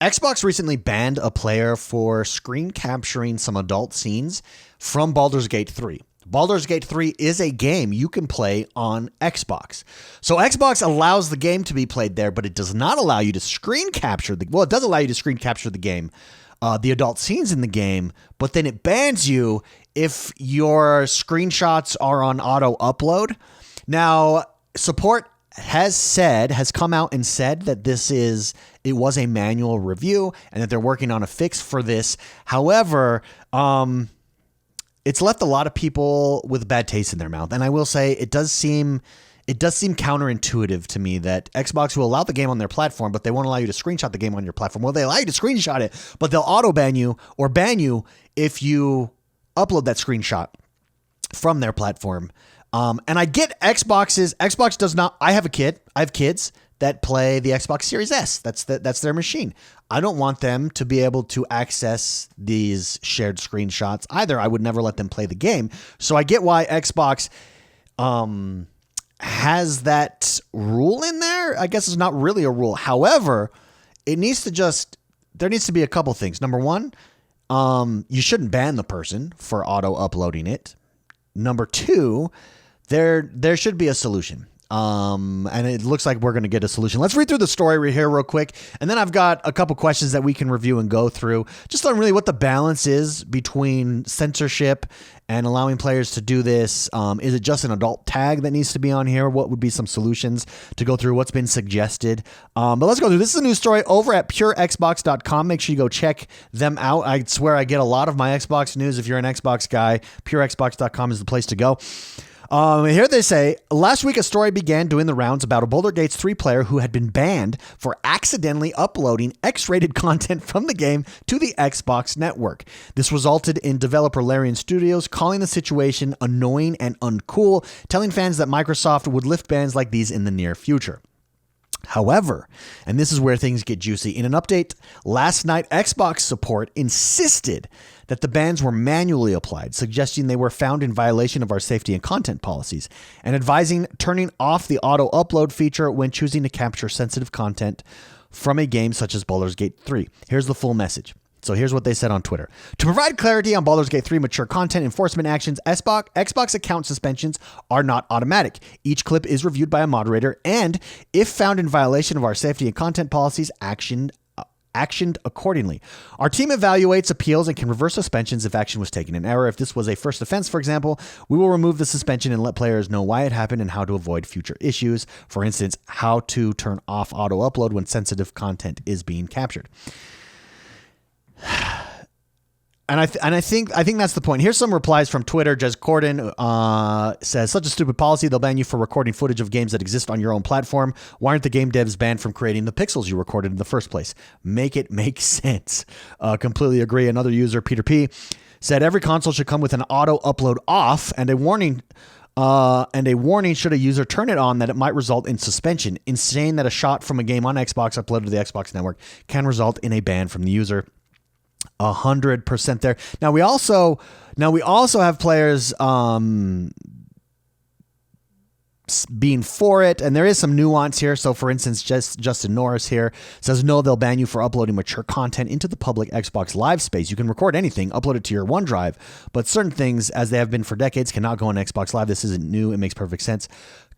Xbox recently banned a player for screen capturing some adult scenes from Baldur's Gate 3. Baldur's Gate 3 is a game you can play on Xbox. So Xbox allows the game to be played there, but it does not allow you to screen capture it does allow you to screen capture the game, the adult scenes in the game, but then it bans you if your screenshots are on auto upload. Now, support has come out and said that it was a manual review and that they're working on a fix for this. However, it's left a lot of people with bad taste in their mouth. And I will say it does seem counterintuitive to me that Xbox will allow the game on their platform, but they won't allow you to screenshot the game on your platform. Well, they allow you to screenshot it, but they'll auto ban you or ban you if you upload that screenshot from their platform. And I get Xbox does not. I have kids that play the Xbox Series S. That's their machine. I don't want them to be able to access these shared screenshots either. I would never let them play the game. So I get why Xbox has that rule in there. I guess it's not really a rule. However, there needs to be a couple things. Number one, you shouldn't ban the person for auto uploading it. Number two, there should be a solution. And it looks like we're going to get a solution. Let's read through the story here real quick. And then I've got a couple questions that we can review and go through just on really what the balance is between censorship and allowing players to do this. Is it just an adult tag that needs to be on here? What would be some solutions to go through what's been suggested? But let's go through. This is a news story over at purexbox.com. Make sure you go check them out. I swear I get a lot of my Xbox news. If you're an Xbox guy, purexbox.com is the place to go. Here they say, last week a story began doing the rounds about a Baldur's Gate 3 player who had been banned for accidentally uploading X-rated content from the game to the Xbox network. This resulted in developer Larian Studios calling the situation annoying and uncool, telling fans that Microsoft would lift bans like these in the near future. However, and this is where things get juicy, in an update last night, Xbox support insisted that the bans were manually applied, suggesting they were found in violation of our safety and content policies, and advising turning off the auto upload feature when choosing to capture sensitive content from a game such as Baldur's Gate 3. Here's the full message. So here's what they said on Twitter. To provide clarity on Baldur's Gate 3 mature content enforcement actions, Xbox account suspensions are not automatic. Each clip is reviewed by a moderator and, if found in violation of our safety and content policies, actioned accordingly. Our team evaluates appeals and can reverse suspensions if action was taken in error. If this was a first offense, for example, we will remove the suspension and let players know why it happened and how to avoid future issues. For instance, how to turn off auto upload when sensitive content is being captured. And I think that's the point. Here's some replies from Twitter. Jez Corden says, such a stupid policy. They'll ban you for recording footage of games that exist on your own platform. Why aren't the game devs banned from creating the pixels you recorded in the first place? Make it make sense. Completely agree. Another user, Peter P., said every console should come with an auto upload off and a warning should a user turn it on that it might result in suspension. Insane that a shot from a game on Xbox uploaded to the Xbox network can result in a ban from the user. 100% there. Now we also have players being for it, and there is some nuance here. So for instance, Justin Norris here says, no, they'll ban you for uploading mature content into the public Xbox Live space. You can record anything, upload it to your OneDrive, but certain things, as they have been for decades, cannot go on Xbox Live. This isn't new. It makes perfect sense.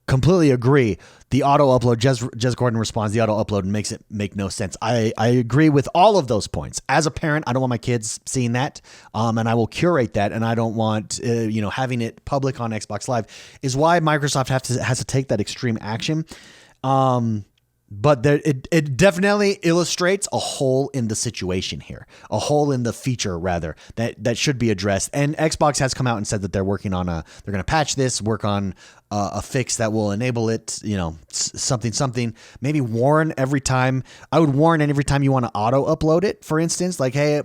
Completely agree. The auto upload, Jez Gordon responds, the auto upload makes it make no sense. I agree with all of those points. As a parent, I don't want my kids seeing that, and I will curate that, and I don't want having it public on Xbox Live is why Microsoft has to take that extreme action. But it definitely illustrates a hole in the situation here, a hole in the feature rather that should be addressed. And Xbox has come out and said that they're working on they're going to patch this, work on a fix that will enable it, something, maybe warn every time. I would warn every time you want to auto upload it, for instance, like, hey,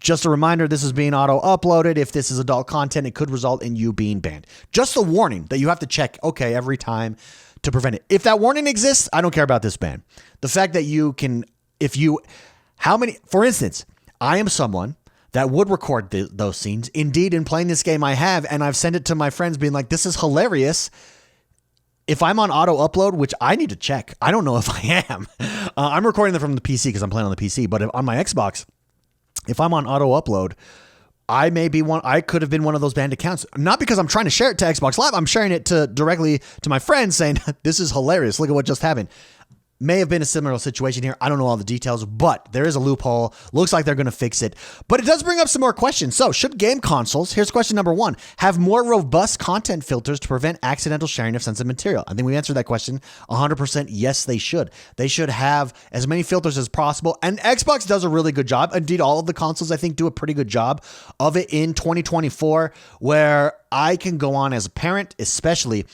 just a reminder, this is being auto uploaded. If this is adult content, it could result in you being banned. Just a warning that you have to check, okay, every time to prevent it. If that warning exists, I don't care about this ban. The fact that you can, for instance, I am someone that would record those scenes. Indeed, in playing this game, I have, and I've sent it to my friends being like, this is hilarious. if I'm on auto upload, which I need to check, I don't know if I am. I'm recording them from the PC because I'm playing on the PC. But on my Xbox, if I'm on auto upload, I could have been one of those banned accounts. Not because I'm trying to share it to Xbox Live. I'm sharing it directly to my friends saying, this is hilarious. Look at what just happened. May have been a similar situation here. I don't know all the details, but there is a loophole. Looks like they're going to fix it. But it does bring up some more questions. So should game consoles, here's question number 1, have more robust content filters to prevent accidental sharing of sensitive material? I think we answered that question 100%. Yes, they should. They should have as many filters as possible. And Xbox does a really good job. Indeed, all of the consoles, I think, do a pretty good job of it in 2024, where I can go on as a parent, especially,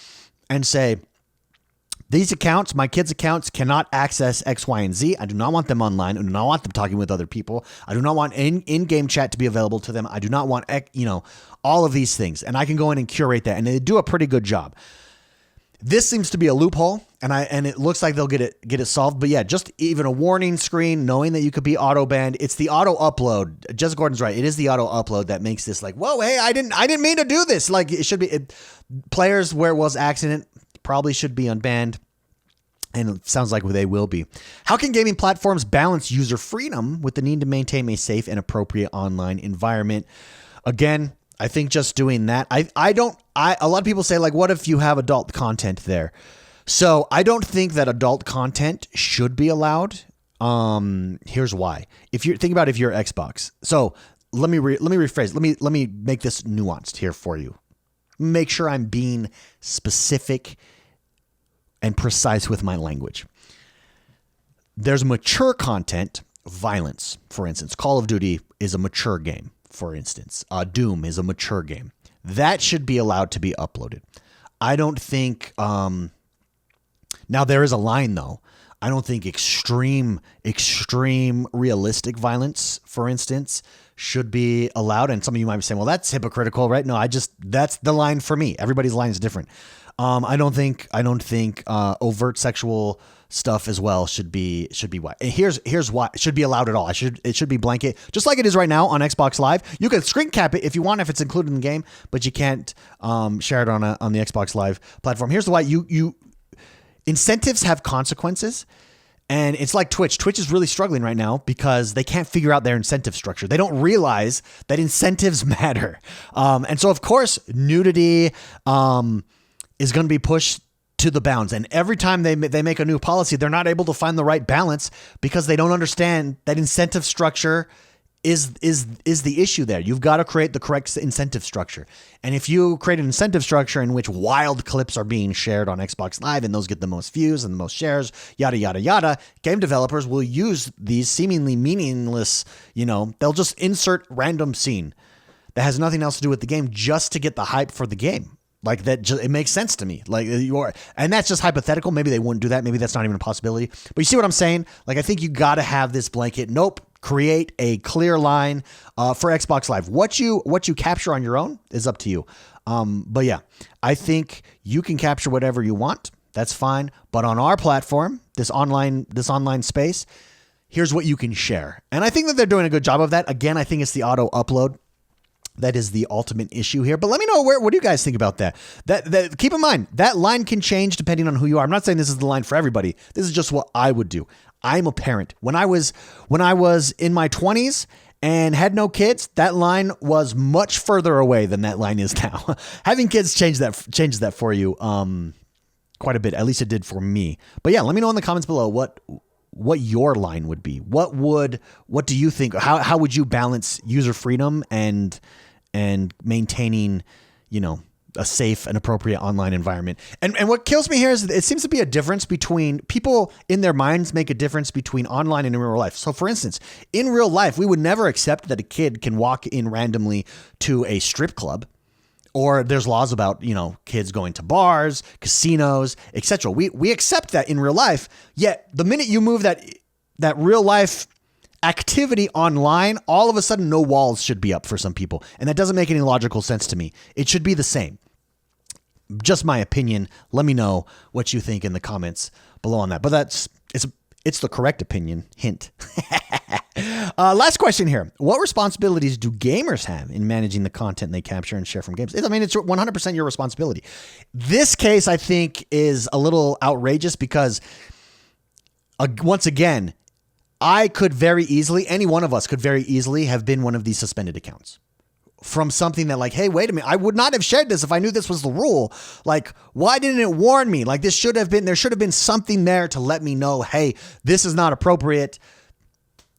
and say, these accounts, my kids' accounts, cannot access X, Y, and Z. I do not want them online. I do not want them talking with other people. I do not want in-game chat to be available to them. I do not want, all of these things. And I can go in and curate that. And they do a pretty good job. This seems to be a loophole, and it looks like they'll get it solved. But yeah, just even a warning screen, knowing that you could be auto banned. It's the auto upload. Jess Gordon's right. It is the auto upload that makes this like, whoa, hey, I didn't mean to do this. Like it should be. Players where it was accident probably should be unbanned. And it sounds like they will be. How can gaming platforms balance user freedom with the need to maintain a safe and appropriate online environment? Again, I think just doing that. A lot of people say, like, what if you have adult content there? So I don't think that adult content should be allowed. Here's why. If you're Xbox. So let me rephrase. Let me make this nuanced here for you. Make sure I'm being specific and precise with my language. There's mature content, violence, for instance. Call of Duty is a mature game, for instance. Doom is a mature game. That should be allowed to be uploaded. I don't think, now there is a line though. I don't think extreme realistic violence, for instance, should be allowed. And some of you might be saying, well, that's hypocritical, right? No, that's the line for me. Everybody's line is different. I don't think overt sexual stuff as well should be why. And here's why it should be allowed at all. It should be blanket, just like it is right now on Xbox Live. You can screen cap it if you want, if it's included in the game, but you can't share it on the Xbox Live platform. Here's why. You incentives have consequences. And it's like Twitch. Twitch is really struggling right now because they can't figure out their incentive structure. They don't realize that incentives matter. And so, of course, nudity is going to be pushed to the bounds. And every time they make a new policy, they're not able to find the right balance because they don't understand that incentive structure is the issue there. You've got to create the correct incentive structure. And if you create an incentive structure in which wild clips are being shared on Xbox Live and those get the most views and the most shares, yada, yada, yada, game developers will use these seemingly meaningless, they'll just insert random scene that has nothing else to do with the game just to get the hype for the game. Like that, it makes sense to me. Like and that's just hypothetical. Maybe they wouldn't do that. Maybe that's not even a possibility. But you see what I'm saying? Like, I think you got to have this blanket. Nope. Create a clear line for Xbox Live. What you capture on your own is up to you. But yeah, I think you can capture whatever you want. That's fine. But on our platform, this online space, here's what you can share. And I think that they're doing a good job of that. Again, I think it's the auto upload that is the ultimate issue here. But let me know what do you guys think about that? That keep in mind that line can change depending on who you are. I'm not saying this is the line for everybody. This is just what I would do. I'm a parent. When I was in my 20s and had no kids, that line was much further away than that line is now. Having kids changes that for you quite a bit. At least it did for me. But yeah, let me know in the comments below what your line would be. What do you think? How would you balance user freedom and maintaining, a safe and appropriate online environment? And what kills me here is it seems to be a difference between people in their minds make a difference between online and in real life. So for instance, in real life, we would never accept that a kid can walk in randomly to a strip club, or there's laws about, kids going to bars, casinos, etc. We accept that in real life. Yet the minute you move that real life activity online, all of a sudden no walls should be up for some people. And that doesn't make any logical sense to me. It should be the same. Just my opinion. Let me know what you think in the comments below on that. But it's the correct opinion. Hint. Last question here. What responsibilities do gamers have in managing the content they capture and share from games? I mean, it's 100% your responsibility. This case, I think, is a little outrageous because, once again, I could very easily, any one of us could very easily have been one of these suspended accounts from something that like, hey, wait a minute, I would not have shared this if I knew this was the rule. Like, why didn't it warn me? Like, there should have been something there to let me know, hey, this is not appropriate.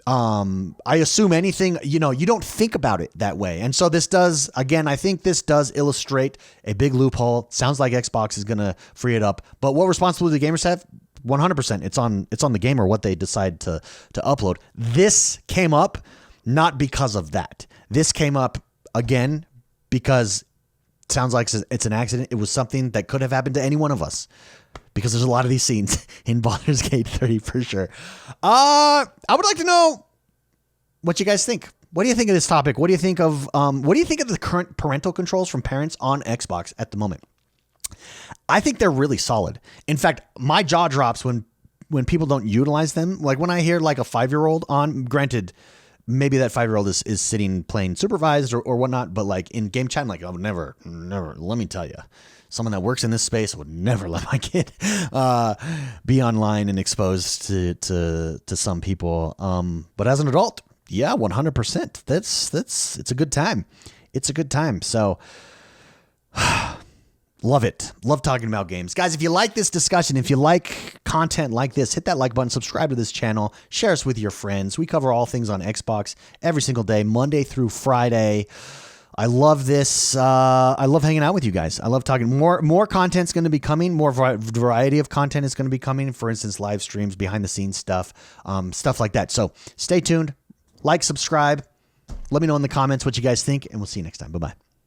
I assume anything, you don't think about it that way. And so this does, again, I think this does illustrate a big loophole. Sounds like Xbox is going to free it up. But what responsibility do gamers have? 100%. It's on the gamer what they decide to upload. This came up not because of that. This came up again because it sounds like it's an accident. It was something that could have happened to any one of us because there's a lot of these scenes in Baldur's Gate 3 for sure. I would like to know what you guys think. What do you think of this topic? What do you think of the current parental controls from parents on Xbox at the moment? I think they're really solid. In fact, my jaw drops when people don't utilize them. Like when I hear like a 5-year-old on, granted, maybe that 5-year-old is sitting playing supervised or whatnot, but like in game chat, I'm like, I would never, let me tell you, someone that works in this space would never let my kid be online and exposed to some people. But as an adult, yeah, 100%. It's a good time. It's a good time. So love it. Love talking about games. Guys, if you like this discussion, if you like content like this, hit that like button, subscribe to this channel, share us with your friends. We cover all things on Xbox every single day, Monday through Friday. I love this. I love hanging out with you guys. I love talking. More content's going to be coming. More variety of content is going to be coming. For instance, live streams, behind the scenes stuff, stuff like that. So stay tuned. Like, subscribe. Let me know in the comments what you guys think, and we'll see you next time. Bye-bye.